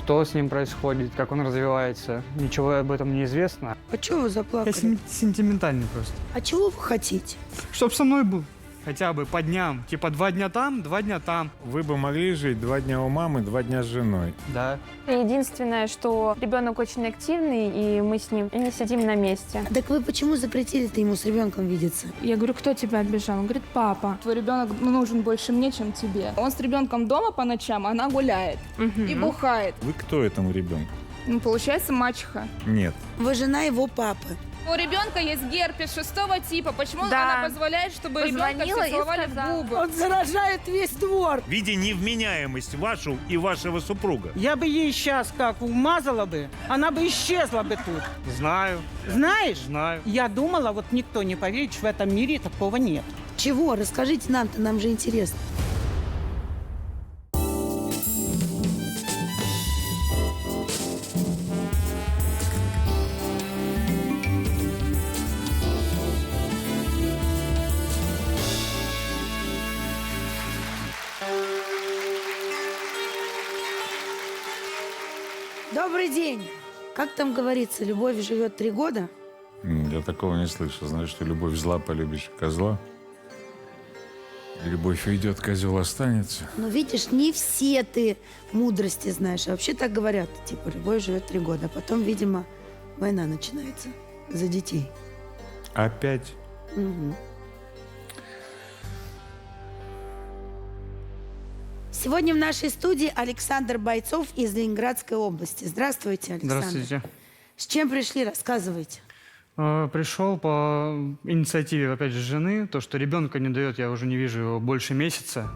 что с ним происходит, как он развивается. Ничего об этом не известно. А чего вы Я заплакали? сентиментальный просто. А чего вы хотите? Чтоб со мной был. Хотя бы по дням. Типа 2 дня там, 2 дня там. Вы бы могли жить 2 дня у мамы, 2 дня с женой. Да. Единственное, что ребенок очень активный, и мы с ним не сидим на месте. Так вы почему запретили-то ему с ребенком видеться? Я говорю, кто тебя обижал? Он говорит, папа. Твой ребенок нужен больше мне, чем тебе. Он с ребенком дома по ночам, а она гуляет и бухает. Вы кто этому ребенку? Ну, получается, мачеха. Нет. Вы жена его папы. У ребенка есть герпес 6-го типа. Почему Да. она позволяет, чтобы ребенка Позвонила все и целовали в сказала. губы? Он заражает весь двор. Видя невменяемость вашу и вашего супруга. Я бы ей сейчас как умазала бы, она бы исчезла бы тут. Знаю. Знаешь? Знаю. Я думала, вот никто не поверит, что в этом мире такого нет. Чего? Расскажите нам-то, нам же интересно. Добрый день. Как там говорится, любовь живет 3 года? Я такого не слышал. Знаешь, что любовь зла полюбишь козла. Любовь уйдет, козел останется. Ну, видишь, не все ты мудрости знаешь. А вообще так говорят. Типа, любовь живет 3 года. А потом, видимо, война начинается за детей. Опять? Мгм. Сегодня в нашей студии Александр Бойцов из Ленинградской области. Здравствуйте, Александр. Здравствуйте. С чем пришли, рассказывайте. Пришел по инициативе, опять же, жены. То, что ребенка не дает, я уже не вижу его больше месяца.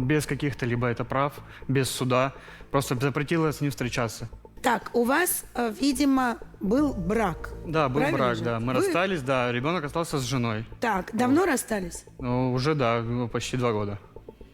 Без каких-то либо это прав, без суда. Просто запретила с ним встречаться. Так, у вас, видимо, был брак. Да, был Правильно брак, же? да. Мы Вы- расстались, да. Ребенок остался с женой. Так, давно расстались? Ну, уже, да, почти 2 года.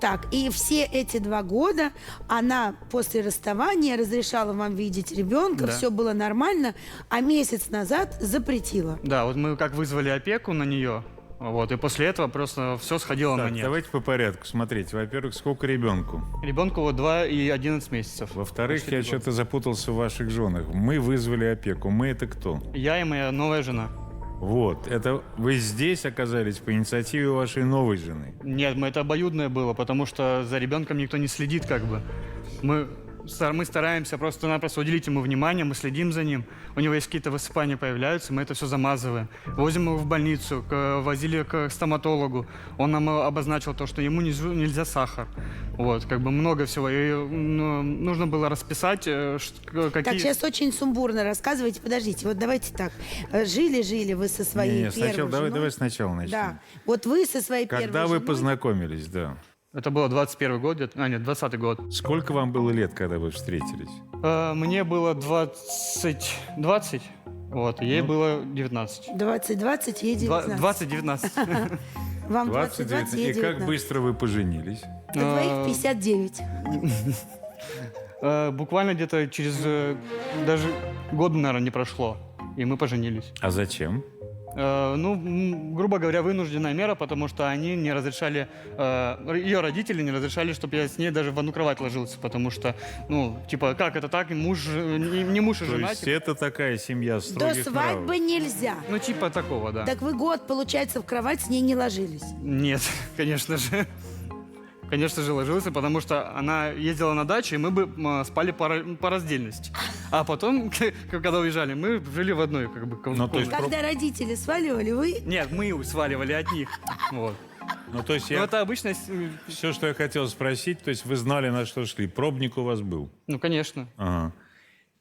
Так, и все эти 2 года она после расставания разрешала вам видеть ребенка, Да. все было нормально, а месяц назад запретила. Да, вот мы как вызвали опеку на нее, вот, и после этого просто все сходило на Так, нет. давайте по порядку. Смотрите, во-первых, сколько ребенку? Ребенку вот 2 и 11 месяцев. Во-вторых, Почти я 3 года. что-то запутался в ваших женах. Мы вызвали опеку. Мы это кто? Я и моя новая жена. Вот. Это вы здесь оказались по инициативе вашей новой жены. Нет, это обоюдное было, потому что за ребенком никто не следит, как бы. Мы стараемся просто-напросто уделить ему внимание, мы следим за ним. У него есть какие-то высыпания появляются, мы это все замазываем. Возим его в больницу, возили к стоматологу. Он нам обозначил то, что ему нельзя сахар. Вот, как бы много всего. И нужно было расписать, какие... Так, сейчас очень сумбурно рассказывайте. Подождите, вот давайте так. Жили-жили вы со своей Не, первой сначала, женой. давай сначала начнем. Да, вот вы со своей Когда первой вы женой... познакомились, да. Это было 21 год, нет, 20 год. Сколько вам было лет, когда вы встретились? Мне было 20, вот, ей было 19. 20-20, ей 19. 20-19. Вам 20-20, ей И 19. как быстро вы поженились? На двоих 59. Буквально где-то через даже года, наверное, не прошло, и мы поженились. А зачем? Грубо говоря, вынужденная мера, потому что они не разрешали, ее родители не разрешали, чтобы я с ней даже в одну кровать ложился, потому что, типа, как это так, муж, не муж и То жена, есть типа, это такая семья До строгих свадьбы нравов. нельзя. типа такого, да. Так вы год, получается, в кровать с ней не ложились. Нет, конечно же. Конечно же, ложился, потому что она ездила на дачу, и мы бы спали по раздельности. А потом, когда уезжали, мы жили в одной, как бы, Ну, то есть комнате. Когда родители сваливали, вы... Нет, мы сваливали от них. Вот. Ну, то есть Но я... это обычно... Все, что я хотел спросить, то есть вы знали, на что шли. Пробник у вас был. конечно. Ага.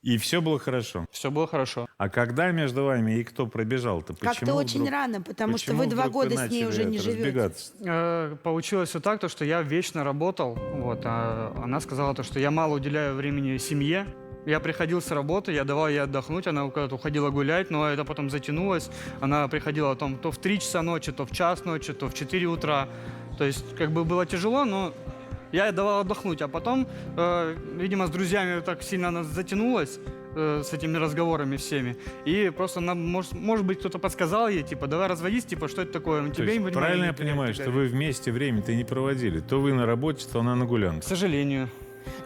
И все было хорошо. Все было хорошо. А когда между вами и кто пробежал-то? Как-то Почему очень вдруг- рано, потому что почему вы 2 вдруг года вы с ней начали уже не это живете. разбегаться? Получилось все так, то, что я вечно работал, вот, а она сказала, то, что я мало уделяю времени семье. Я приходил с работы, я давал ей отдохнуть, она куда-то уходила гулять, но это потом затянулось. Она приходила то в 3 часа ночи, то в час ночи, то в 4 утра. То есть, как бы было тяжело, но я ей давал отдохнуть. А потом, видимо, с друзьями так сильно она затянулась с этими разговорами всеми. И просто, может быть, кто-то подсказал ей, типа, давай разводись, типа, что это такое? То Тебе есть, внимания правильно не я уделяют и понимаю, так что далее. вы вместе время-то не проводили? То вы на работе, то она на К гулянке. сожалению.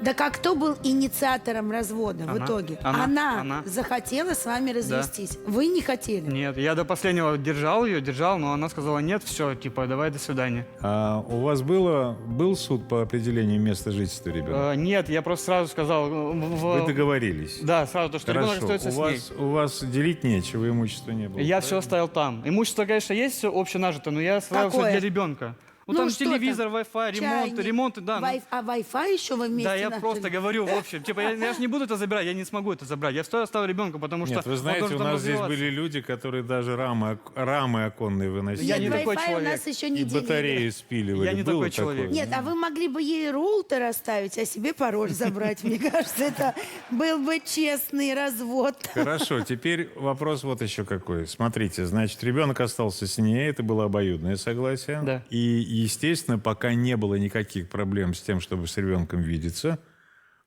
Да как кто был инициатором развода в Она. итоге? Она. Захотела с вами развестись. Вы не хотели? Нет, я до последнего держал ее, но она сказала нет, все, типа, давай, до свидания. А у вас был суд по определению места жительства ребенка? Нет, я просто сразу сказал... Вы договорились? Да, сразу, то, что ребенок Хорошо. остается с ней. У вас делить нечего, имущества не было. Я все оставил там. Имущество, конечно, есть все общенажито, но я оставил все Какое? для ребенка. Ну, Ну, там что телевизор, Wi-Fi, Чайник, ремонт, да. ну. А Wi-Fi еще вы вместе Да, я начали? просто говорю, в общем, типа, я же не буду это забирать, я не смогу это забрать. Я все оставил ребенку, потому что Нет, вы он знаете, должен у там нас здесь развиваться. были люди, которые даже рамы оконные выносили. Я Нет, не такой Wi-Fi у человек. нас еще не И делили. батареи спиливали. Я не Было такой человек. такое? Нет, а вы могли бы ей роутер оставить, а себе пароль забрать. Мне кажется, это был бы честный развод. Хорошо, теперь вопрос вот еще какой. Смотрите, значит, ребенок остался с ней, это было обоюдное согласие. Да. И, естественно, пока не было никаких проблем с тем, чтобы с ребенком видеться,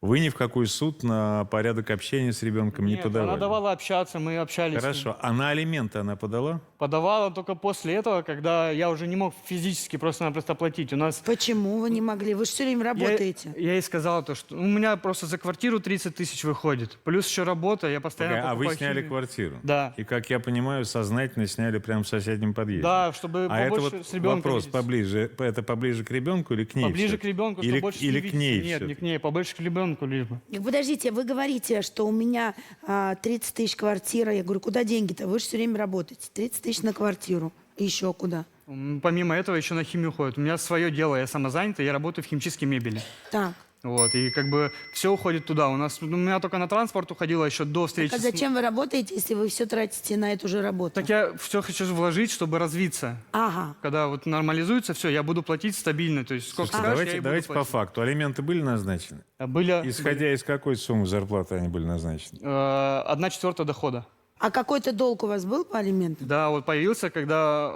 вы ни в какой суд на порядок общения с ребенком не Нет, подавали. она давала общаться, мы общались. с ней. Хорошо, а на алименты она подала? Подавала только после этого, когда я уже не мог физически просто-напросто платить. У нас... Почему вы не могли? Вы же все время работаете. Я ей сказал, то, что у меня просто за квартиру 30 тысяч выходит. Плюс еще работа, я постоянно А вы покупаю сняли химию. квартиру? Да. И, как я понимаю, сознательно сняли прямо в соседнем подъезде? Да, чтобы А это побольше вот с ребенком вопрос видеться. поближе. Это поближе к ребенку или к ней? Поближе всё-таки? к ребенку, или, чтобы больше с ней или к видеться. ней Нет, не всё-таки? к ней, побольше к ребенку лишь бы. Так подождите, вы говорите, что у меня 30 тысяч квартира. Я говорю, куда деньги-то? Вы же все время работаете. 30 тысяч на квартиру. И еще куда? Помимо этого еще на химию ходит. У меня свое дело, я самозанятый, я работаю в химчистке мебели. Так. Вот, и как бы все уходит туда. У меня только на транспорт уходило еще до встречи. Так а зачем вы работаете, если вы все тратите на эту же работу? Так я все хочу вложить, чтобы развиться. Ага. Когда вот нормализуется все, я буду платить стабильно. То есть сколько Слушайте, скажешь, я и давайте буду по платить. факту. Алименты были назначены? Были Исходя из какой суммы зарплаты они были назначены? 1/4 дохода. А какой-то долг у вас был по алиментам? Да, вот появился, когда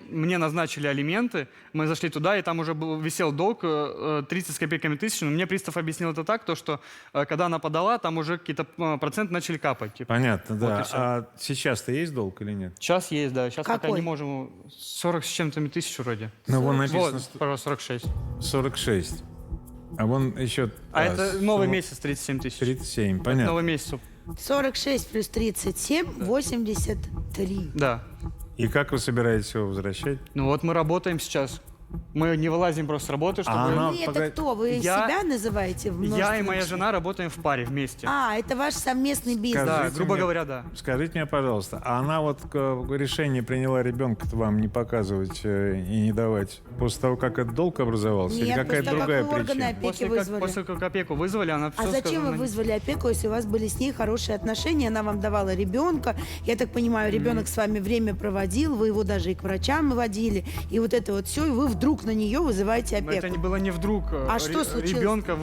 мне назначили алименты, мы зашли туда, и там уже висел долг 30 с копейками тысяч, но мне пристав объяснил это так, то, что когда она подала, там уже какие-то проценты начали капать. Типа. Понятно, Вот да. и всё. А сейчас-то есть долг или нет? Сейчас есть, да, сейчас пока Какой? не можем, 40 с чем-то тысяч вроде. Ну, вон написано Вот, пожалуйста, 46. 46. А вон еще... А это новый сумма месяц 37 тысяч. 37, Это понятно. новый месяц, 46 плюс 37, 83. да. И как вы собираетесь его возвращать? Ну вот мы работаем сейчас. Мы не вылазим просто с работы, чтобы... А она- Вы это погоди. кто? Вы Я- себя называете? в Я и множественном моя числе? жена работаем в паре вместе. Это ваш совместный бизнес. да, Скажите грубо мне- говоря, да. Скажите мне, пожалуйста, а она вот решение приняла ребенка вам не показывать и не давать после того, как этот долг образовался? или Нет, какая-то после того, другая как вы органы причина? опеки вызвали. После как опеку вызвали, она все А зачем сказала. вы вызвали опеку, если у вас были с ней хорошие отношения, она вам давала ребенка, я так понимаю, ребенок с вами время проводил, вы его даже и к врачам водили, и вот это вот все, и вы вдруг на нее вызываете Но опеку. это не было не вдруг. А что случилось? Ребенка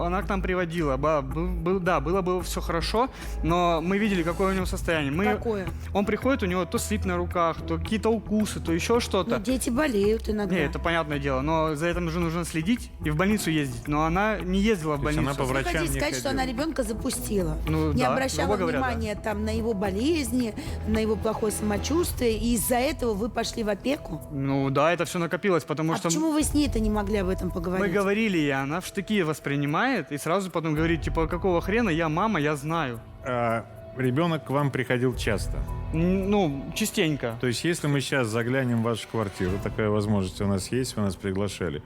она к нам приводила. Да, было бы все хорошо, но мы видели, какое у него состояние. Какое? Он приходит, у него то слип на руках, то какие-то укусы, то еще Ну, что-то. дети болеют иногда. Не, это понятное дело, но за этим же нужно следить и в больницу ездить. Но она не ездила в То есть больницу. она по Вы врачам хотите не сказать, что ходила? она ребенка запустила, Ну, не да, обращала грубо говоря, внимания там на его болезни, на его плохое самочувствие, и из-за этого вы пошли в опеку? Ну да, это все накопилось, потому А что почему вы с ней-то не могли об этом мы поговорить? говорили, и она в штыки воспринимает, и сразу потом говорит, типа, какого хрена, я мама, я знаю. А ребенок к вам приходил часто? Ну, частенько. То есть, если мы сейчас заглянем в вашу квартиру, такая возможность у нас есть, вы нас приглашали,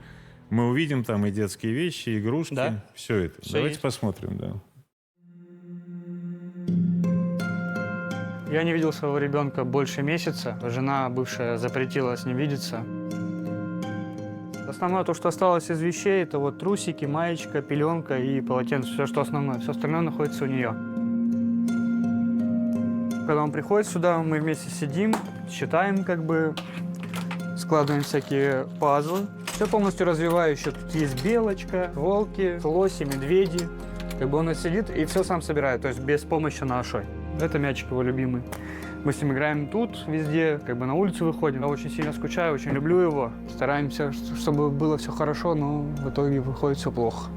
мы увидим там и детские вещи, и игрушки, Да. все это. Всё Давайте есть. посмотрим, да. Я не видел своего ребенка больше месяца. Жена бывшая запретила с ним видеться. Основное то, что осталось из вещей, это вот трусики, маечка, пеленка и полотенце. Все, что основное. Все остальное находится у нее. Когда он приходит сюда, мы вместе сидим, считаем как бы, складываем всякие пазлы. Все полностью развивающее. Тут есть белочка, волки, лоси, медведи. Как бы он сидит и все сам собирает, то есть без помощи нашей. Это мячик его любимый. Мы с ним играем тут, везде, как бы на улицу выходим. Я очень сильно скучаю, очень люблю его. Стараемся, чтобы было все хорошо, но в итоге выходит все плохо.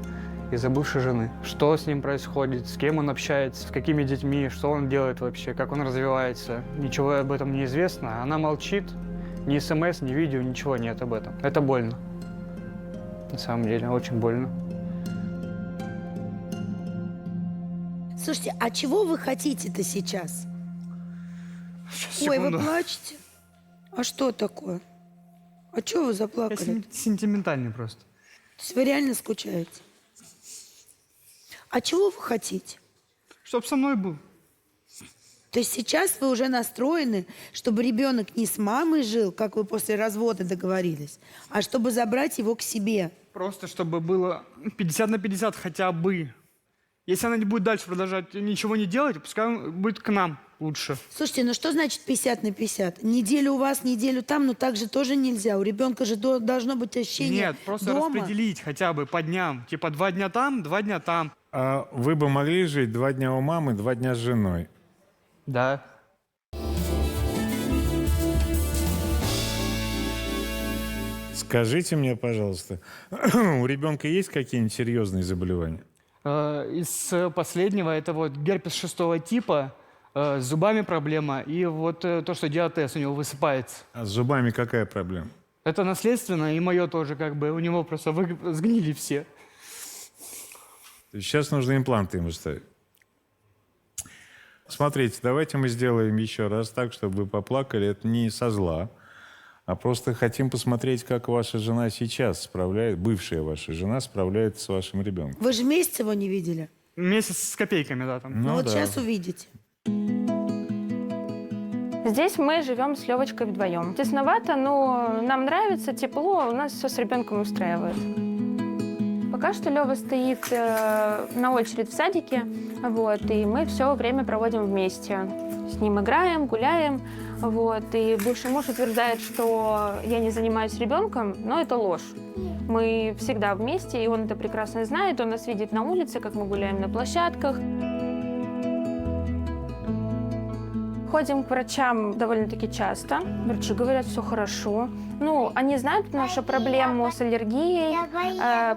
Из-за бывшей жены. Что с ним происходит, с кем он общается, с какими детьми, что он делает вообще, как он развивается. Ничего об этом не известно. Она молчит. Ни смс, ни видео, ничего нет об этом. Это больно. На самом деле, очень больно. Слушайте, а чего вы хотите-то сейчас? Сейчас, Ой, вы секунду. плачете? А что такое? А чего вы Я заплакали? сентиментальный просто. То есть вы реально скучаете? А чего вы хотите? Чтоб со мной был. То есть сейчас вы уже настроены, чтобы ребенок не с мамой жил, как вы после развода договорились, а чтобы забрать его к себе. Просто чтобы было 50 на 50 хотя бы. Если она не будет дальше продолжать ничего не делать, пускай он будет к нам лучше. Слушайте, ну что значит 50 на 50? Неделю у вас, неделю там, но так же тоже нельзя. У ребенка же должно быть ощущение Нет, просто дома. распределить хотя бы по дням. Типа 2 дня там, 2 дня там. А вы бы могли жить 2 дня у мамы, 2 дня с женой? Да. Скажите мне, пожалуйста, у ребенка есть какие-нибудь серьезные заболевания? Из последнего это вот герпес 6-го типа, с зубами проблема, и вот то, что диатез у него высыпается. А с зубами какая проблема? Это наследственно, и мое тоже как бы. У него просто сгнили все. Сейчас нужно импланты ему ставить. Смотрите, давайте мы сделаем еще раз так, чтобы вы поплакали. Это не со зла, а просто хотим посмотреть, как ваша жена сейчас справляется, бывшая ваша жена справляется с вашим ребенком. Вы же месяц его не видели? Месяц с копейками, да, там. Ну вот да. сейчас увидите. Здесь мы живем с Левочкой вдвоем. Тесновато, но нам нравится, тепло, у нас все с ребенком устраивает. Пока что Лева стоит на очередь в садике, вот, и мы все время проводим вместе. С ним играем, гуляем, вот, и бывший муж утверждает, что я не занимаюсь ребенком, но это ложь. Мы всегда вместе, и он это прекрасно знает, он нас видит на улице, как мы гуляем на площадках. Ходим к врачам довольно-таки часто. Врачи говорят, все хорошо. Ну, они знают нашу проблему с аллергией,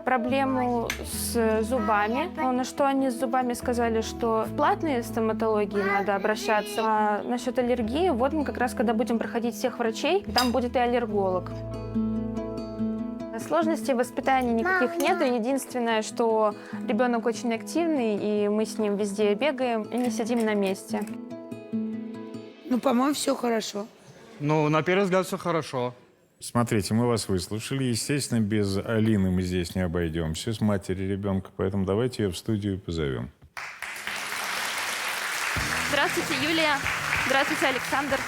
проблему с зубами. Но на что они с зубами сказали, что в платные стоматологии надо обращаться. А насчет аллергии, вот мы как раз, когда будем проходить всех врачей, там будет и аллерголог. Сложностей в воспитании никаких нет. Единственное, что ребенок очень активный, и мы с ним везде бегаем и не сидим на месте. Ну, по-моему, все хорошо. Ну, на первый взгляд, все хорошо. Смотрите, мы вас выслушали. Естественно, без Алины мы здесь не обойдемся, с матерью ребенка, поэтому давайте ее в студию позовем. Здравствуйте, Юлия. Здравствуйте, Александр.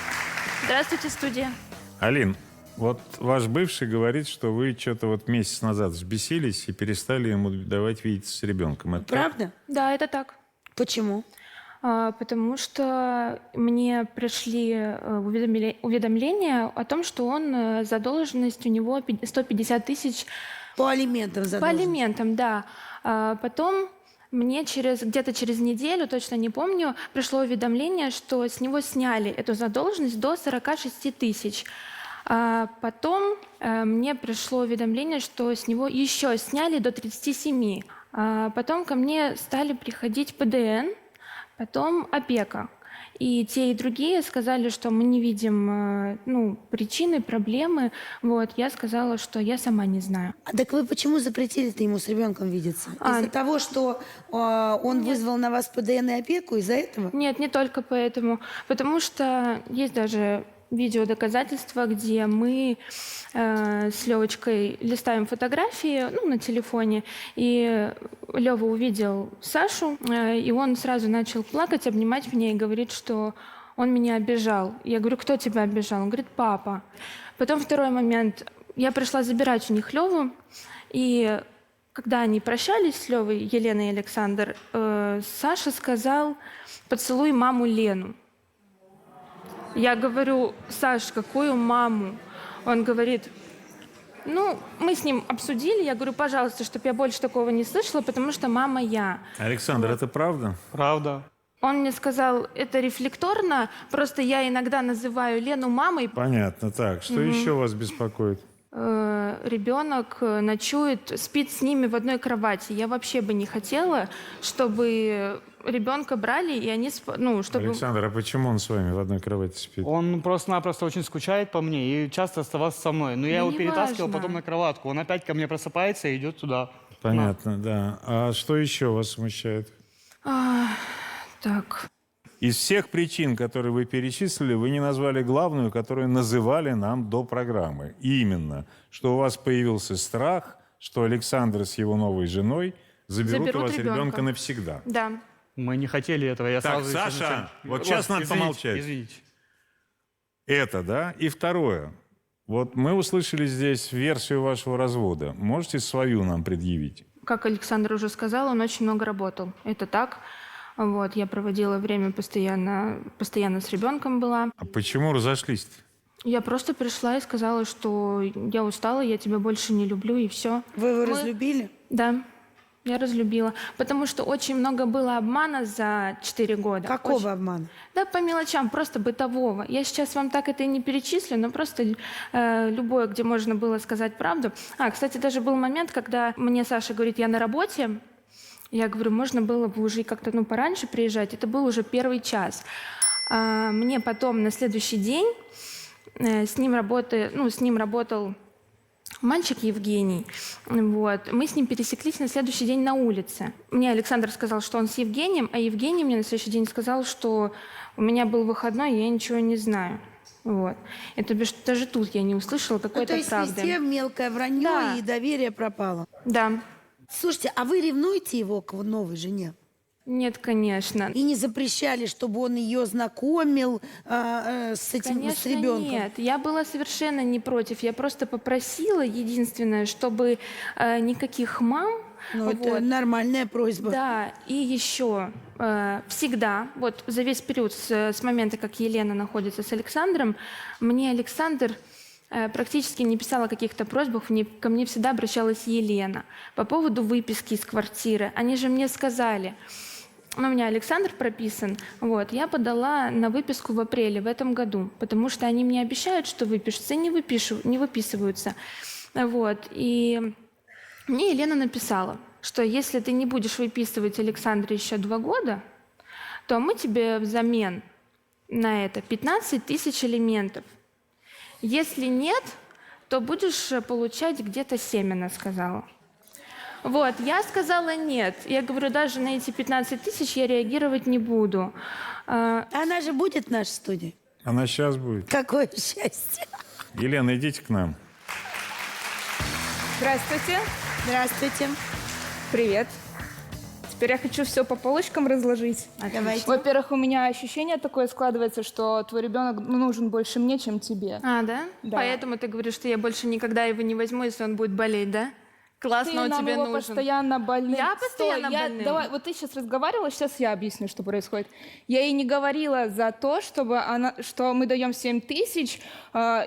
Здравствуйте, студия. Алин, вот ваш бывший говорит, что вы что-то вот месяц назад взбесились и перестали ему давать видеться с ребенком. Это так? Правда? Да, это так. Почему? Потому что мне пришли уведомления о том, что он задолженность у него 150 тысяч По алиментам по задолжен. алиментам, да. Потом мне где-то через неделю, точно не помню, пришло уведомление, что с него сняли эту задолженность до 46 тысяч. Потом мне пришло уведомление, что с него еще сняли до 37. Потом ко мне стали приходить ПДН, потом опека. И те, и другие сказали, что мы не видим причины, проблемы. Вот, я сказала, что я сама не знаю. А так вы почему запретили-то ему с ребенком видеться? Из-за того, что он вызвал на вас ПДН и опеку? Из-за этого? Нет, не только поэтому. Потому что есть даже видеодоказательства, где мы с Левочкой листаем фотографии на телефоне, и Лева увидел Сашу, и он сразу начал плакать, обнимать меня и говорит, что он меня обижал. Я говорю, кто тебя обижал? Он говорит, папа. Потом второй момент. Я пришла забирать у них Леву, и когда они прощались с Левой, Елена и Александр, Саша сказал, поцелуй маму Лену. Я говорю, Саш, какую маму? Он говорит, мы с ним обсудили. Я говорю, пожалуйста, чтобы я больше такого не слышала, потому что мама я. Александр, это правда? Правда. Он мне сказал, это рефлекторно, просто я иногда называю Лену мамой. Понятно. Так, что еще вас беспокоит? Ребенок ночует, спит с ними в одной кровати. Я вообще бы не хотела, чтобы ребенка брали, и они чтобы... Александр, а почему он с вами в одной кровати спит? Он просто-напросто очень скучает по мне и часто оставался со мной. Но я его перетаскивал неважно. потом на кроватку. Он опять ко мне просыпается и идет туда. Понятно, да. А что еще вас смущает? Так. Из всех причин, которые вы перечислили, вы не назвали главную, которую называли нам до программы. И именно, что у вас появился страх, что Александр с его новой женой заберут у вас ребенка навсегда. Да. Мы не хотели этого. Я Так, сразу Саша, изначально- вот сейчас надо извините, помолчать. Извините. Это, да? И второе. Вот мы услышали здесь версию вашего развода. Можете свою нам предъявить? Как Александр уже сказал, он очень много работал. Это так. Вот, я проводила время постоянно с ребенком была. А почему разошлись-то? Я просто пришла и сказала, что я устала, я тебя больше не люблю, и все. Вы его Мы- разлюбили? Да, я разлюбила. Потому что очень много было обмана за 4 года. Какого Очень- обмана? Да, по мелочам, просто бытового. Я сейчас вам так это и не перечислю, но просто любое, где можно было сказать правду. Кстати, даже был момент, когда мне Саша говорит, я на работе. Я говорю, можно было бы уже как-то пораньше приезжать. Это был уже 1 час. Мне потом на следующий день с ним работал мальчик Евгений. Вот. Мы с ним пересеклись на следующий день на улице. Мне Александр сказал, что он с Евгением, а Евгений мне на следующий день сказал, что у меня был выходной, и я ничего не знаю. Вот. Это бишь даже тут я не услышала Ну, то какой-то есть правды. везде мелкое вранье Да. и доверие пропало. Да. Слушайте, а вы ревнуете его к новой жене? Нет, конечно. И не запрещали, чтобы он ее знакомил с этим, с Конечно, ребенком? нет. Я была совершенно не против. Я просто попросила, единственное, чтобы никаких мам. Ну, это вот. нормальная просьба. Да, и еще всегда, вот за весь период с момента, как Елена находится с Александром, мне Александр практически не писал о каких-то просьбах, ко мне всегда обращалась Елена. По поводу выписки из квартиры, они же мне сказали, у меня Александр прописан, вот, я подала на выписку в апреле в этом году, потому что они мне обещают, что выпишутся, и не выписываются. Вот, и мне Елена написала, что если ты не будешь выписывать Александра еще 2 года, то мы тебе взамен на это 15 тысяч алиментов. Если нет, то будешь получать где-то 7, она сказала. Вот, я сказала нет. Я говорю, даже на эти 15 тысяч я реагировать не буду. Она же будет в нашей студии. Она сейчас будет. Какое счастье. Елена, идите к нам. Здравствуйте. Здравствуйте. Привет. Теперь я хочу все по полочкам разложить. Давайте. Во-первых, у меня ощущение такое складывается, что твой ребенок нужен больше мне, чем тебе. Да? Да. Поэтому ты говоришь, что я больше никогда его не возьму, если он будет болеть, да? Классно, Ты он нам тебе его нужен. постоянно больным. Я постоянно больным. Давай, вот ты сейчас разговаривала, сейчас я объясню, что происходит. Я ей не говорила за то, что мы даем 7 тысяч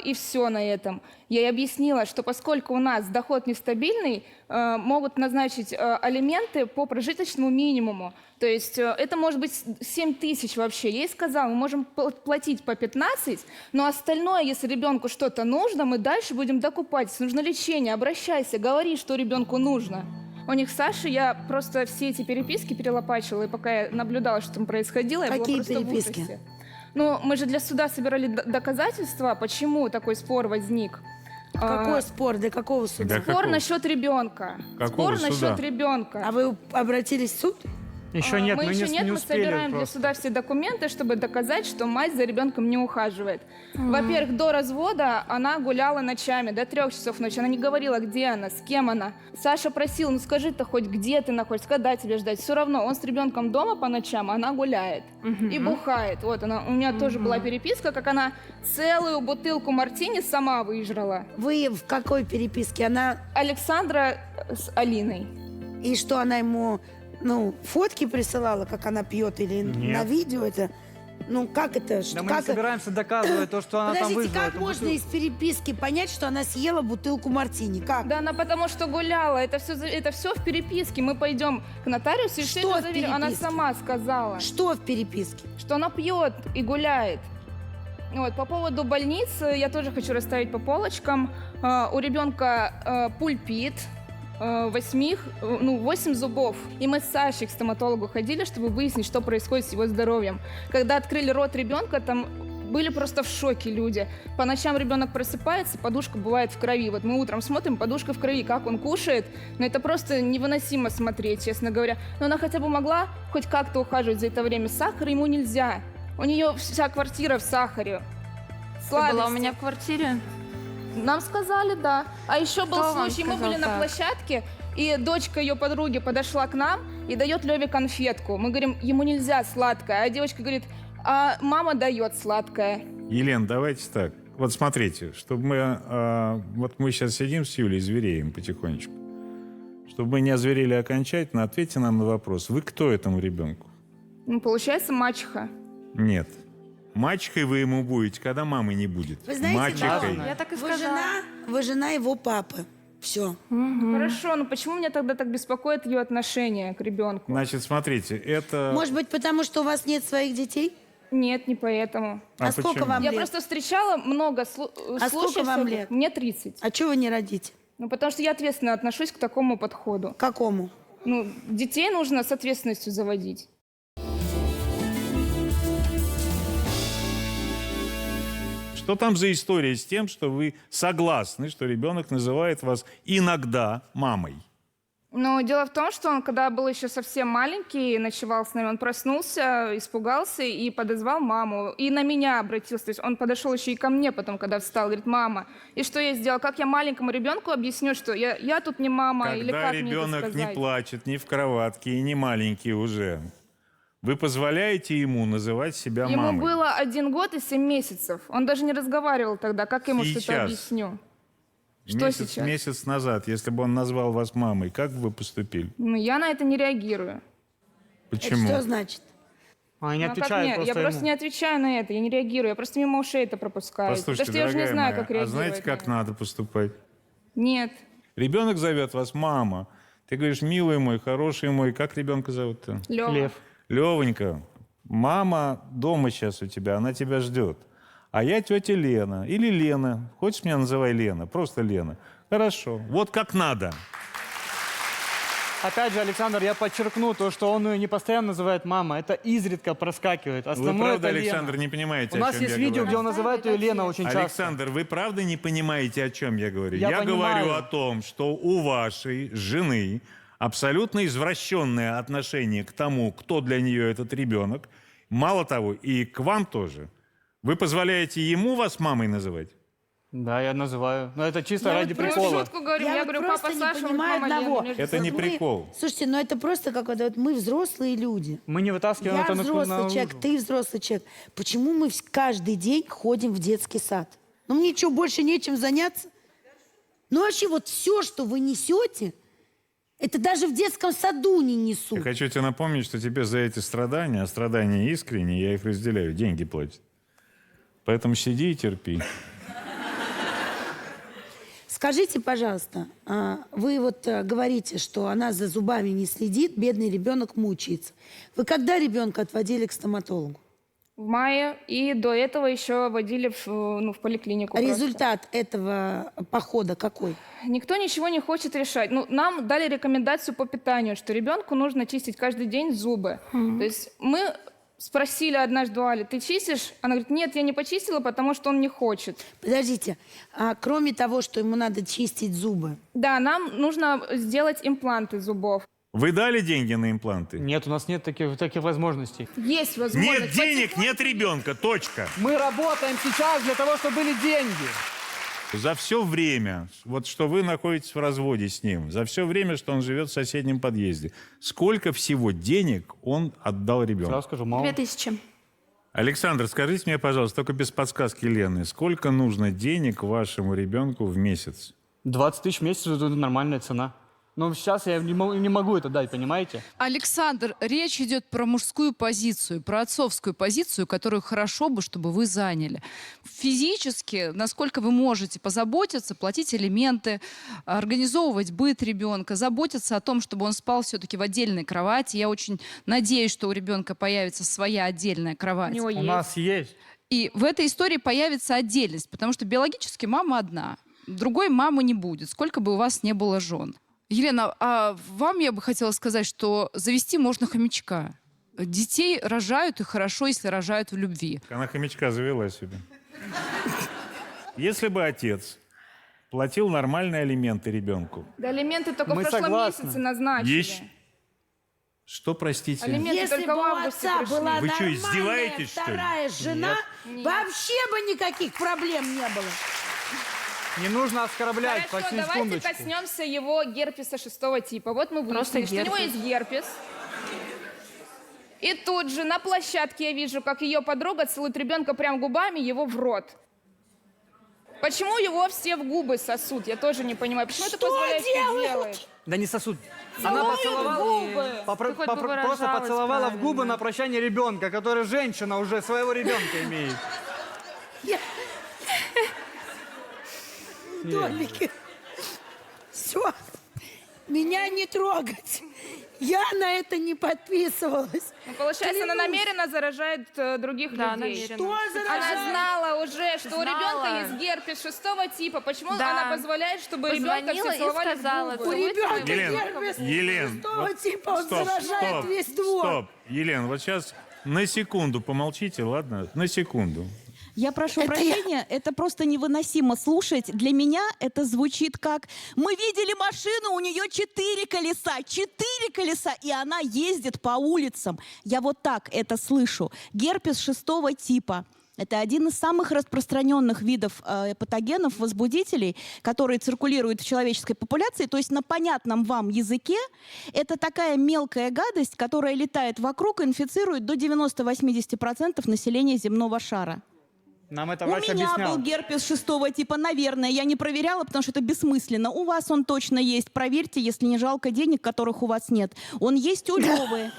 и все на этом. Я ей объяснила, что поскольку у нас доход нестабильный, могут назначить алименты по прожиточному минимуму. То есть это может быть 7 тысяч вообще. Я ей сказала, мы можем платить по 15, но остальное, если ребенку что-то нужно, мы дальше будем докупать. Если нужно лечение, обращайся, говори, что ребенку нужно. У них Саша, я просто все эти переписки перелопачивала, и пока я наблюдала, что там происходило, я Какие была просто переписки? в ужасе. Ну, мы же для суда собирали доказательства, почему такой спор возник. Какой спор? Для какого суда? Да Спор какого? насчет ребенка. Какого Спор суда? насчет ребенка. А вы обратились в суд? Еще нет, мы мы еще не нет, мы успели собираем для просто. суда все документы, чтобы доказать, что мать за ребенком не ухаживает. Во-первых, до развода она гуляла ночами, до 3 часов ночи. Она не говорила, где она, с кем она. Саша просил, ну скажи-то хоть, где ты находишься, когда тебе ждать. Все равно, он с ребенком дома по ночам, а она гуляет и бухает. Вот она, у меня тоже была переписка, как она целую бутылку мартини сама выжрала. Вы в какой переписке? Она... Александра с Алиной. И что она ему, фотки присылала, как она пьет, или Нет. на видео это? Ну, как это? Да мы не как... собираемся доказывать то, что она там Подождите, выжила. как эту можно бутылку. из переписки понять, что она съела бутылку мартини? Как? Да, она потому что гуляла. Это все в переписке. Мы пойдем к нотариусу и Что все это в заверим. Она переписке? сама сказала, Что в переписке? что она пьет и гуляет. Вот, по поводу больницы я тоже хочу расставить по полочкам. У ребенка пульпит. 8 зубов. И мы с Сашей к стоматологу ходили, чтобы выяснить, что происходит с его здоровьем. Когда открыли рот ребенка, там были просто в шоке люди. По ночам ребенок просыпается, подушка бывает в крови. Вот мы утром смотрим, подушка в крови, как он кушает. Но это просто невыносимо смотреть, честно говоря. Но она хотя бы могла хоть как-то ухаживать за это время. Сахар ему нельзя. У нее вся квартира в сахаре. Ты была у Сладости. меня в квартире. Нам сказали, да. А еще был Кто вам случай, мы сказал были на так? площадке, и дочка ее подруги подошла к нам и дает Леве конфетку. Мы говорим, ему нельзя сладкое. А девочка говорит, а мама дает сладкое. Елена, давайте так. Вот смотрите, чтобы мы... вот мы сейчас сидим с Юлей, звереем потихонечку. Чтобы мы не озверели окончательно, ответьте нам на вопрос. Вы кто этому ребенку? Ну, получается, мачеха. Нет. Мачехой вы ему будете, когда мамы не будет. Вы знаете, Мачехой. да, Я так и вы сказала. вы жена его папы. Все. Хорошо, но почему меня тогда так беспокоит ее отношение к ребенку? Значит, смотрите, это... Может быть, потому что у вас нет своих детей? Нет, не поэтому. А сколько почему? вам Я лет? просто встречала много А сколько случаев. вам всяких. лет? Мне 30. А чего вы не родите? Ну, потому что я ответственно отношусь к такому подходу. К какому? Ну, детей нужно с ответственностью заводить. Что там за история с тем, что вы согласны, что ребенок называет вас иногда мамой? Но дело в том, что он, когда был еще совсем маленький, ночевал с нами, он проснулся, испугался и подозвал маму. И на меня обратился. То есть он подошел еще и ко мне потом, когда встал, говорит, мама. И что я сделал? Как я маленькому ребенку объясню, что я тут не мама? Или Когда как мне это ребенок не сказать? плачет, не в кроватке и не маленький уже, вы позволяете ему называть себя Ему мамой? было 1 год и 7 месяцев. Он даже не разговаривал тогда. Как ему что-то Сейчас. объясню? Что сейчас? Месяц назад, если бы он назвал вас мамой, как бы вы поступили? Ну, я на это не реагирую. Почему? Это что значит? Они не Ну, а как отвечают нет? просто Я просто ему. не отвечаю на это, я не реагирую. Я просто мимо ушей это пропускаю. Послушайте, Потому что я уже не дорогая знаю, моя, как реагировать. а знаете, как на это. надо поступать? Нет. Ребенок зовет вас мама. Ты говоришь, милый мой, хороший мой. Как ребенка зовут-то? Лёва. Лев. Левонька, мама дома сейчас у тебя, она тебя ждет. А я тетя Лена. Или Лена. Хочешь меня называй Лена? Просто Лена. Хорошо. Вот как надо. Опять же, Александр, я подчеркну то, что он ее не постоянно называет мама. Это изредка проскакивает. Вы Основное правда, это Лена. Александр, не понимаете, У о нас чем есть я видео, говорю? где он называет ее Лена очень часто. Александр, вы правда не понимаете, о чем я говорю? Я говорю понимаю. о том, что у вашей жены абсолютно извращенное отношение к тому, кто для нее этот ребенок. Мало того, и к вам тоже. Вы позволяете ему вас мамой называть? Да, я называю. Но это чисто Я ради вот просто прикола. Шутку говорю, Я я вот говорю, просто папа не Саша, вот понимаю мама одного. Лена. между Это не собой. прикол. Слушайте, ну это просто как вот мы взрослые люди. Мы не вытаскиваем Я это взрослый наружу. человек, ты взрослый человек. Почему мы каждый день ходим в детский сад? Ну мне что, больше нечем заняться? Ну вообще вот все, что вы несете, это даже в детском саду не Я несут. хочу тебе напомнить, что тебе за эти страдания, а страдания искренние, я их разделяю, деньги платят. Поэтому сиди и терпи. Скажите, пожалуйста, вы вот говорите, что она за зубами не следит, бедный ребенок мучается. Вы когда ребенка отводили к стоматологу? В мае. И до этого еще водили в поликлинику. просто. Результат этого похода какой? Никто ничего не хочет решать. Ну, нам дали рекомендацию по питанию, что ребенку нужно чистить каждый день зубы. То есть мы спросили однажды у Али, ты чистишь? Она говорит, нет, я не почистила, потому что он не хочет. Подождите, а кроме того, что ему надо чистить зубы, Да, нам нужно сделать импланты зубов. Вы дали деньги на импланты? Нет, у нас нет таких возможностей. Есть возможность. Нет денег, нет ребенка. Точка. Мы работаем сейчас для того, чтобы были деньги. За все время, вот что вы находитесь в разводе с ним, за все время, что он живет в соседнем подъезде, сколько всего денег он отдал ребенку? Сразу скажу, мало. 2000. Александр, скажите мне, пожалуйста, только без подсказки Лены, сколько нужно денег вашему ребенку в месяц? 20 тысяч в месяц – это нормальная цена. Но сейчас я не могу это дать, понимаете? Александр, речь идет про мужскую позицию, про отцовскую позицию, которую хорошо бы, чтобы вы заняли. Физически, насколько вы можете позаботиться, платить алименты, организовывать быт ребенка, заботиться о том, чтобы он спал все-таки в отдельной кровати. Я очень надеюсь, что у ребенка появится своя отдельная кровать. У него У есть. нас есть. И в этой истории появится отдельность, потому что биологически мама одна, другой мамы не будет, сколько бы у вас не было жен. Елена, а вам я бы хотела сказать, что завести можно хомячка. детей рожают, и хорошо, если рожают в любви. Она хомячка завела себе. Если бы отец платил нормальные алименты ребенку, Да алименты только Мы в прошлом согласны. месяце назначили. Ещё- что, простите? Алименты Если только бы в у августе отца пришли. была Вы что, нормальная издеваетесь, что ли? вторая жена, вообще бы никаких проблем не было. Не нужно оскорблять, Хорошо, почти давайте секундочку. коснемся его герпеса 6 типа. Вот мы Просто выяснили, что у него герпес. есть герпес. И тут же на площадке я вижу, как ее подруга целует ребенка прям губами его в рот. Почему его все в губы сосут? Я тоже не понимаю. Почему это Что позволяет делают? делать? Да не сосуд. Она поцеловала, губы. попро- Ты хоть бы просто выражалась поцеловала в губы правильно. на прощание ребенка, который женщина уже своего ребенка имеет. Домики. Все. Меня не трогать. Я на это не подписывалась. Ну, получается, она намеренно заражает других Да, людей. намеренно. Что Она заражает? знала уже, что у Знала. ребенка есть герпес 6 типа. Почему Да. она позволяет, чтобы ребенка Позвонила все и целовали в сказала, губы? У целуйте ребенка Елена, герпес Елена, шестого вот типа, он Стоп, заражает стоп, весь двор. стоп. Елена, вот сейчас на секунду помолчите, ладно? На секунду. Я прошу Это прощения, это просто невыносимо слушать. Для меня это звучит как: мы видели машину, у нее 4 колеса, 4 колеса, и она ездит по улицам. Я вот так это слышу. Герпес 6 типа. Это один из самых распространенных видов патогенов, возбудителей, которые циркулируют в человеческой популяции. То есть на понятном вам языке это такая мелкая гадость, которая летает вокруг и инфицирует до 90-80% населения земного шара. Нам это У врач меня объяснял. был герпес 6 типа, наверное. Я не проверяла, потому что это бессмысленно. У вас он точно есть. Проверьте, если не жалко денег, которых у вас нет. Он есть у Левы.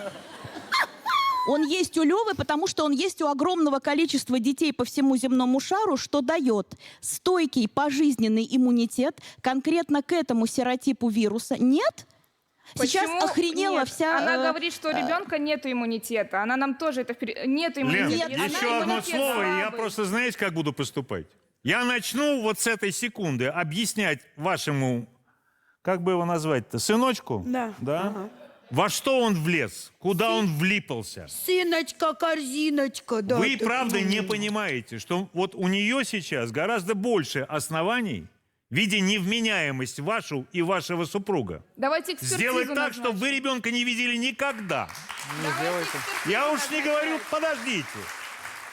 Он есть у Левы, потому что он есть у огромного количества детей по всему земному шару, что дает стойкий пожизненный иммунитет конкретно к этому серотипу вируса. Нет? Сейчас Почему охренела нет? вся... Она говорит, что у ребенка нет иммунитета. Она нам тоже это... Нет Лен, иммунитета. Нет, Если еще она одно иммунитет слово, и я слабый. просто, знаете, как буду поступать? Я начну вот с этой секунды объяснять вашему, как бы его назвать-то, сыночку? Да. Да? Во что он влез? Куда он влипался? Сыночка, корзиночка. Да, Вы так, правда ну, не понимаете, что вот у нее сейчас гораздо больше оснований, видя невменяемость вашу и вашего супруга, Давайте экспертизу сделать так, назначим. чтобы вы ребенка не видели никогда. Давайте экспертизу Я уж не назначим. говорю, подождите.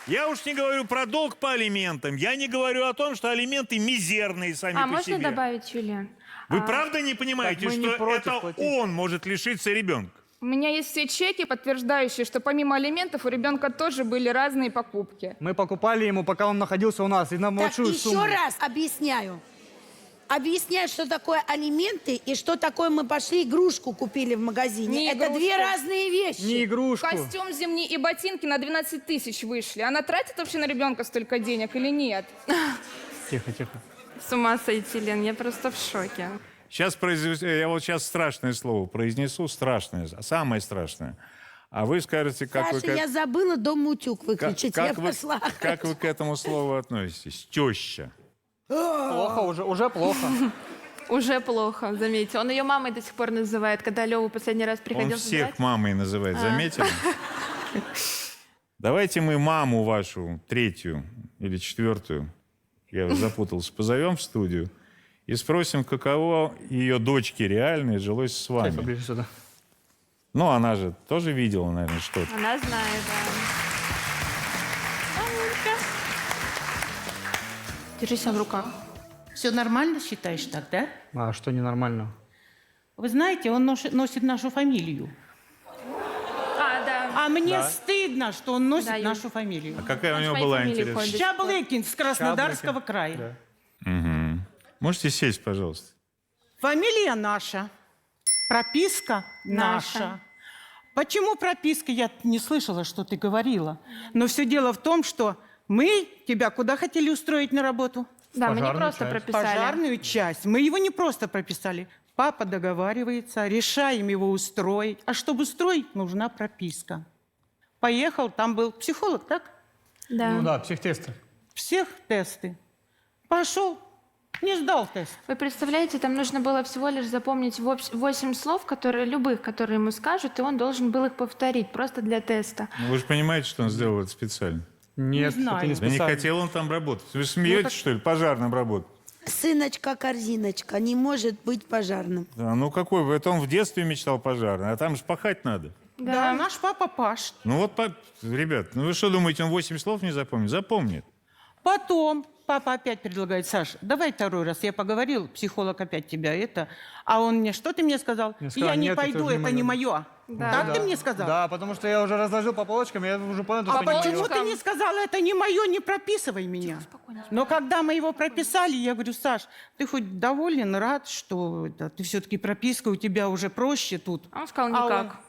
Я уж не говорю про долг по алиментам. Я не говорю о том, что алименты мизерные сами А по можно себе. добавить, Юлия? Вы правда не понимаете, Так мы не что против это платить. он может лишиться ребенка? У меня есть все чеки, подтверждающие, что помимо алиментов у ребенка тоже были разные покупки. Мы покупали ему, пока он находился у нас, и на Так, большую еще сумму. раз объясняю. Объясняю, что такое алименты и что такое мы пошли игрушку купили в магазине. Не Это игрушку. две разные вещи. Не игрушку. Костюм зимний и ботинки на 12 тысяч вышли. Она тратит вообще на ребенка столько денег или нет? Тихо, тихо. С ума сойти, Лен, я просто в шоке. Сейчас я вот сейчас страшное слово произнесу, страшное, самое страшное. А вы скажете, как Саша, вы... я забыла дома утюг выключить. Я вы, пошла. как вы к этому слову относитесь? Теща. Плохо, уже плохо. Уже плохо, заметьте. Он ее мамой до сих пор называет, когда Леву последний раз приходил Он всех забирать. мамой называет, заметили? Давайте мы маму вашу, 3-ю или 4-ю, я уже запутался, позовем в студию и спросим, каково ее дочке реальной жилось с Давай вами. поближе сюда. Ну, она же тоже видела, наверное, что-то. Она знает, да. Держи себя в руках. Все нормально считаешь так, да? А что ненормально? Вы знаете, он носит нашу фамилию. А, да. А мне стыдно, что он носит Да, Юль. нашу фамилию. А какая у Он него своей была, фамилией интересно? ходит. Щаблыкин с Краснодарского края. Мгм. Можете сесть, пожалуйста. Фамилия наша. Прописка наша. Почему прописка? Я не слышала, что ты говорила. Но все дело в том, что мы тебя куда хотели устроить на работу? Да, мы не Пожарную просто часть. прописали. Пожарную часть. Мы его не просто прописали. Папа договаривается, решаем его устроить. А чтобы устроить, нужна прописка. Поехал, там был психолог, так? Да. Ну да, психтесты. Всех тесты. Пошел, Не сдал тест. Вы представляете, там нужно было всего лишь запомнить 8 слов, любых, которые ему скажут, и он должен был их повторить просто для теста. Ну, вы же понимаете, что он сделал это специально. Нет, знаю. это не Да не специально. хотел он там работать. Вы смеетесь, что ли, пожарным работать? Сыночка-корзиночка не может быть пожарным. Да, ну какой вы? Это он в детстве мечтал пожарный, а там же пахать надо. Да, наш папа пашет. Ну вот, ребят, ну вы что думаете, он 8 слов не запомнит? Запомнит. Потом папа опять предлагает: Саш, давай второй раз. Я поговорил, психолог опять тебя это. А он мне: что ты мне сказал? Я сказал: я не «Нет, это пойду, же это не мое. Да. Так ты мне сказал? Да, потому что я уже разложил по полочкам, я уже понял, что А это не почему моё. ты не сказала, это не мое, не прописывай меня? Но когда мы его прописали, я говорю: Саш, ты хоть доволен, рад, что ты все-таки прописка у тебя уже проще тут? А он сказал: А никак.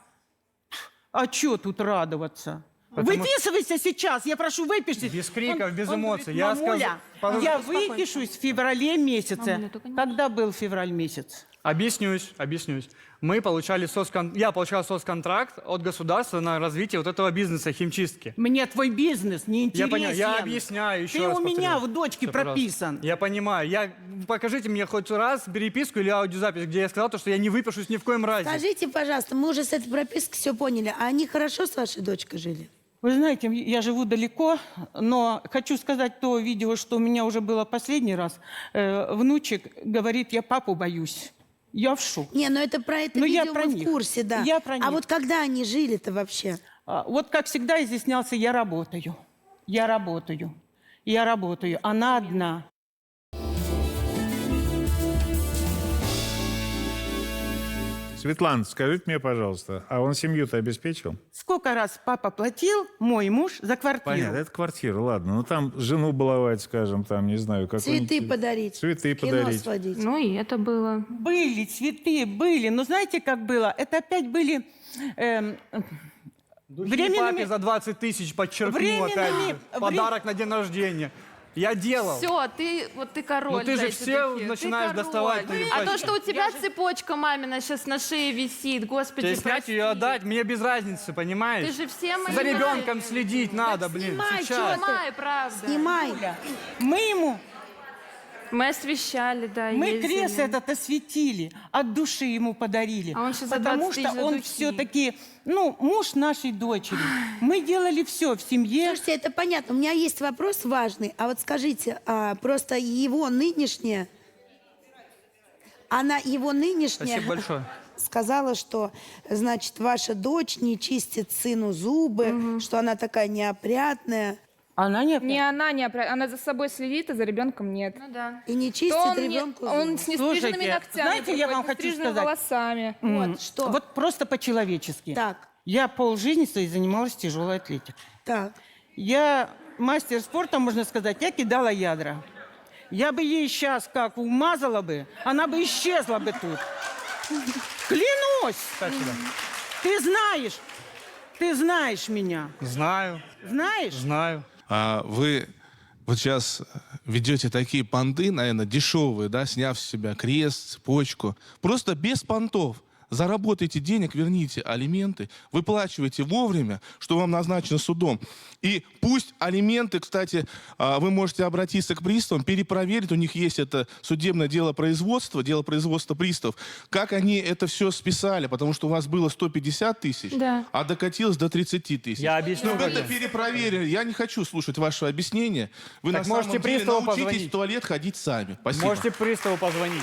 А что тут радоваться? Выписывайся сейчас, я прошу, выпишись. Без криков, без эмоций. Я Я сказал- я Подожди, выпишусь в феврале месяце. Мама, ну только не- Когда был февраль месяц? Объяснюсь. Я получал соцконтракт от государства на развитие вот этого бизнеса химчистки. Мне твой бизнес не Я интересен. понял, я объясняю еще Ты раз. у меня повторю. в дочке Всё, пожалуйста. прописан. Я понимаю. Покажите мне хоть раз переписку или аудиозапись, где я сказал, что я не выпишусь ни в коем разе. Скажите, пожалуйста, мы уже с этой пропиской все поняли, а они хорошо с вашей дочкой жили? Вы знаете, я живу далеко, но хочу сказать то видео, что у меня уже было последний раз. Внучек говорит: я папу боюсь. Я в шоке. Не, ну это про это Ну, я видео про мы них. в курсе, да. Я про них. А вот когда они жили-то вообще? Вот как всегда изъяснялся: я работаю. Я работаю. Я работаю. Она одна. Светлана, скажите мне, пожалуйста, а он семью-то обеспечил? Сколько раз папа платил, мой муж, за квартиру? Понятно, это квартира, ладно. Ну там жену баловать, скажем, там, не знаю, какой-нибудь... Цветы подарить. Цветы в кино подарить. сводить. Ну и это было. Были цветы, были. Но знаете, как было? Это опять были... Духи папе за 20 тысяч, подчеркну, опять же. Подарок на день рождения. Я делал. Все, ты король. Ну ты же за эти все духи. Ты начинаешь король. доставать. А то, что у тебя цепочка мамина сейчас на шее висит, господи, Тебе снять прости. ее отдать, мне без разницы, понимаешь? Ты же всем За ребенком следить надо, блин, снимай, сейчас. Снимай, правда. Снимай. Мы ему... Мы освещали, да, Мы ездили. крест этот осветили, от души ему подарили. А он сейчас за потому 20 тысяч что за он духи. все-таки, муж нашей дочери. Мы делали все в семье. Слушайте, это понятно. У меня есть вопрос важный. А вот скажите, просто его нынешняя... Его нынешняя... Спасибо большое. Сказала, что, значит, ваша дочь не чистит сыну зубы, что она такая неопрятная Она не... Не она, она за собой следит, а за ребенком нет. Ну да. и не То чистит он, ребенку он зубы. с нестриженными Слушайте, ногтями, знаете, я вам приходит, хочу нестриженными сказать. волосами. Вот, что? Вот просто по-человечески. Так, Я полжизни своей занималась тяжелой атлетикой. так. Я мастер спорта, можно сказать, я кидала ядра. Я бы ей сейчас как умазала бы, она бы исчезла бы тут. Клянусь! Спасибо. Ты знаешь меня. Знаю, Знаешь? знаю. А вы вот сейчас ведете такие понты, наверное, дешевые, да, сняв с себя крест, цепочку. Просто без понтов. Заработайте денег, верните алименты, выплачивайте вовремя, что вам назначено судом. И пусть алименты, кстати, вы можете обратиться к приставам, перепроверить, у них есть это судебное дело производства приставов, как они это все списали, потому что у вас было 150 тысяч, Да. а докатилось до 30 тысяч. Я объясню, Вы это Ваня. перепроверили. Я не хочу слушать вашего объяснения. Вы Так на можете самом деле приставу научитесь позвонить. в туалет ходить сами. Спасибо. Можете приставу позвонить.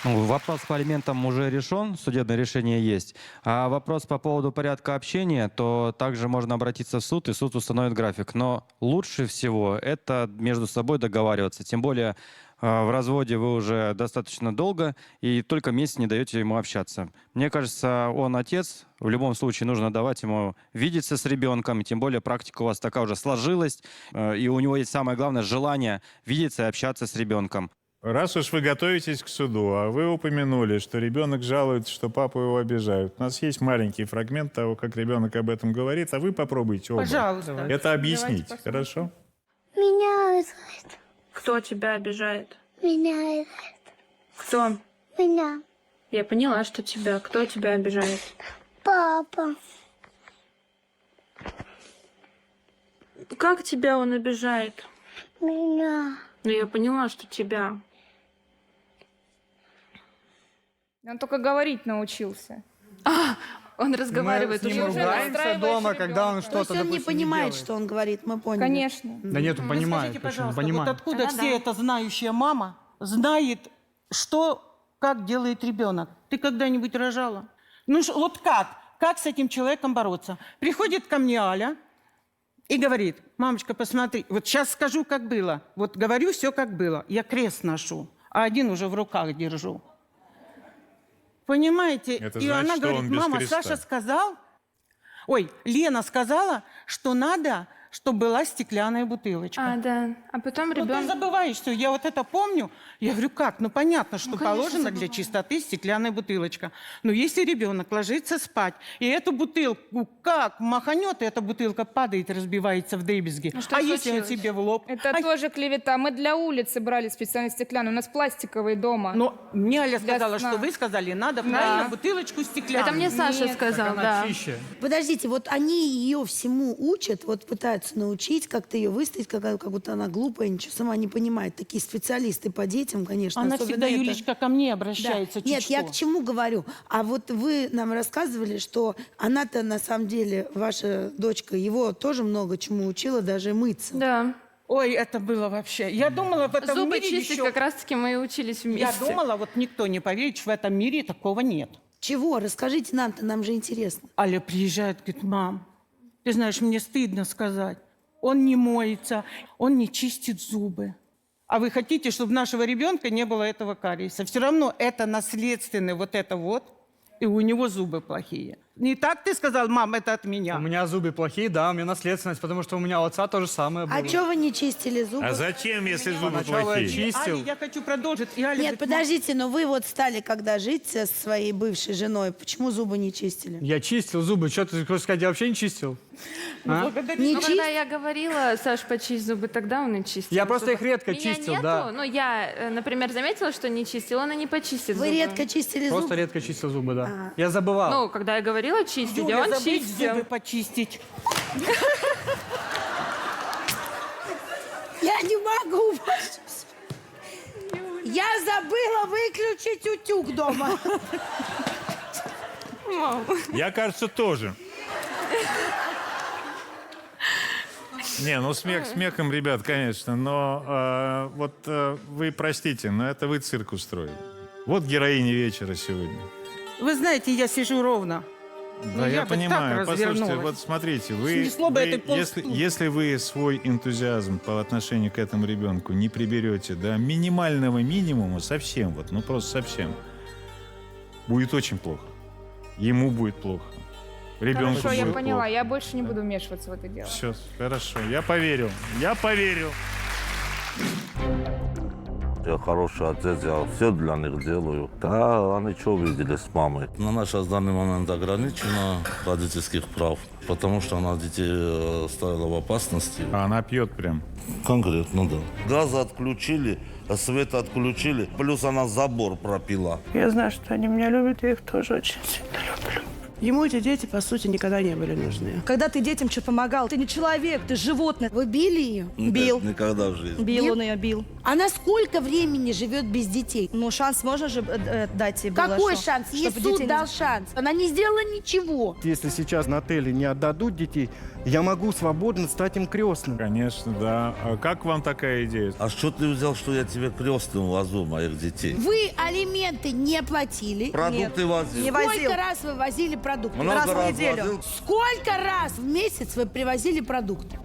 Ну, вопрос по алиментам уже решен, судебное решение есть. А вопрос по поводу порядка общения, то также можно обратиться в суд, и суд установит график. Но лучше всего это между собой договариваться. Тем более в разводе вы уже достаточно долго, и только месяц не даете ему общаться. Мне кажется, он отец, в любом случае нужно давать ему видеться с ребенком, и тем более практика у вас такая уже сложилась, и у него есть самое главное желание видеться и общаться с ребенком. Раз уж вы готовитесь к суду, а вы упомянули, что ребенок жалуется, что папу его обижают. У нас есть маленький фрагмент того, как ребенок об этом говорит, а вы попробуйте оба Пожалуйста. это объяснить, хорошо? Меня Кто тебя обижает? Меня Кто? Меня. Я поняла, что тебя. Кто тебя обижает? Папа. Как тебя он обижает? Меня. Но я поняла, что тебя. Он только говорить научился. Он Мы разговаривает с ним уже. ругаемся настраиваешь дома, когда он ребенка. То есть что-то, он не допустим, понимает, делает. что он говорит, мы поняли. Конечно. Да нет, он понимает. Скажите, Почему? пожалуйста, Понимает. вот откуда Она все да. эта знающая мама знает, что, как делает ребенок? Ты когда-нибудь рожала? Ну вот как? Как с этим человеком бороться? Приходит ко мне Аля и говорит: мамочка, посмотри, вот сейчас скажу, как было. Вот говорю все, как было. Я крест ношу, а один уже в руках держу. Понимаете? Это и значит, она что говорит: он без мама, креста. Саша сказал, Лена сказала, что надо, чтобы была стеклянная бутылочка. А, да. А потом Ну, ты ребенок. забываешь все. Я вот это помню. Я говорю, как? Ну, понятно, что конечно, положено для забываю. чистоты стеклянная бутылочка. Но если ребенок ложится спать, и эту бутылку как маханет, и эта бутылка падает и разбивается в дребезги. Ну, что А если он случилось? себе в лоб? Это А- тоже клевета. Мы для улицы брали специально стеклянную. У нас пластиковые дома. Но мне Аля Для сказала, сна. что вы сказали, надо правильно бутылочку стеклянную. Это мне Саша Нет, сказал, Она да. чище. Подождите, вот они ее всему учат, вот пытаются научить, как-то ее выставить, как будто она глупая, ничего сама не понимает. Такие специалисты по детям, конечно. Она особенно всегда, это. Юлечка, ко мне Да. обращается. чуть Нет, я что. к чему говорю? А вот вы нам рассказывали, что она-то на самом деле, ваша дочка, его тоже много чему учила, даже мыться. Да. Ой, это было вообще. Я думала, в этом Зубы мире чистить еще... как раз-таки мы и учились вместе. Я думала, вот никто не поверит, что в этом мире такого нет. Чего? Расскажите нам-то, нам же интересно. Аля приезжает, говорит: мам, ты знаешь, мне стыдно сказать. Он не моется, он не чистит зубы. А вы хотите, чтобы у нашего ребенка не было этого кариеса? Все равно это наследственное вот это вот, и у него зубы плохие. Не так ты сказал, мам, это от меня. У меня зубы плохие, да, у меня наследственность, потому что у меня у отца то же самое было. А что вы не чистили зубы? А зачем, если зубы Поначалу я плохие? чистил. Аля, я хочу продолжить. И Аля Нет, говорит: подождите, но вы вот стали, когда жить со своей бывшей женой, почему зубы не чистили? Я чистил зубы. Что ты хочешь сказать, я вообще не чистил? «Мам, А? благодари». Не Ну, чистили? когда я говорила, Саш, почисть зубы, тогда он и чистил. Я просто зубы. их редко Меня чистил, нету, да. но я, например, заметила, что не чистил, он и не почистит Вы зубы. редко чистили Просто зубы? редко чистил зубы, да. Я забывал. Ну, когда я говорила чистить, Юля, а он забыть чистил. зубы почистить. Я не могу. Я забыла выключить утюг дома. Я, кажется, тоже. Не, ну смех смехом, ребят, конечно, но вы простите, но это вы цирк устроили. Вот героиня вечера сегодня. Вы знаете, я сижу ровно. Да, я я бы понимаю. так Послушайте, развернулась. вот смотрите, вы, Снесло бы этой если, полстула. если вы свой энтузиазм по отношению к этому ребенку не приберете до минимального минимума, совсем вот, ну просто совсем, будет очень плохо. Ему будет плохо. Ребенку Хорошо, я будет поняла. плохо. Я больше не буду вмешиваться в это дело. Все, хорошо. Я поверил. Я поверил. Я хороший отец, я все для них делаю. Да, они что видели с мамой? Она сейчас в данный момент ограничена родительских прав, потому что она детей ставила в опасности. А она пьет прям. Конкретно, да. Газ отключили, свет отключили, плюс она забор пропила. Я знаю, что они меня любят, я их тоже очень сильно люблю. Ему эти дети, по сути, никогда не были нужны. Когда ты детям что помогал, ты не человек, ты животное. Вы били ее? Бил. Нет, никогда в жизни. Бил он ее, бил. Она сколько времени живет без детей? Ну, шанс можно же дать ей было, Какой что? шанс? Ей Чтобы суд детей не- дал шанс. Она не сделала ничего. Если сейчас на отеле не отдадут детей, я могу свободно стать им крестным. Конечно, да. А как вам такая идея? А что ты взял, что я тебе крестным возу моих детей? Вы алименты не платили. Продукты возил. Не возил. Сколько раз вы возили продукты? Много раз в раз неделю. возил. Сколько раз в месяц вы привозили продукты?